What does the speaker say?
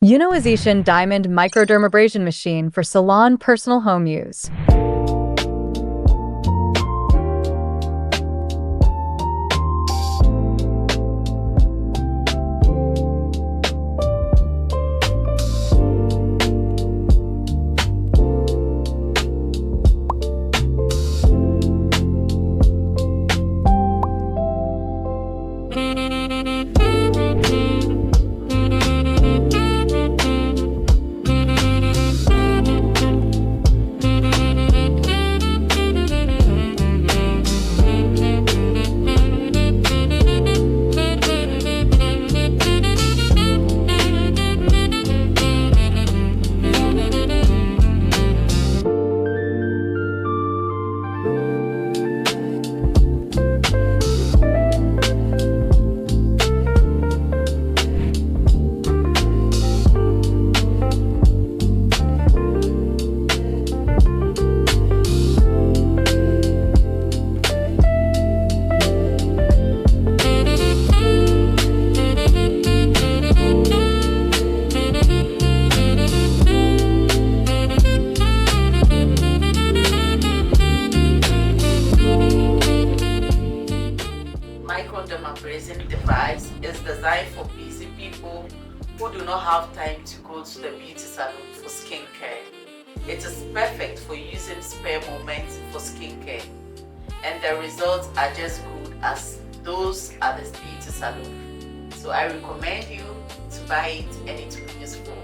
Unbox Diamond Microdermabrasion Machine for Salon Personal Home Use. Microdermabrasion device is designed for busy people who do not have time to go to the beauty salon for skincare. It is perfect for using spare moments for skincare, and the results are just good as those at the beauty salon. So I recommend you to buy it, and it will be useful.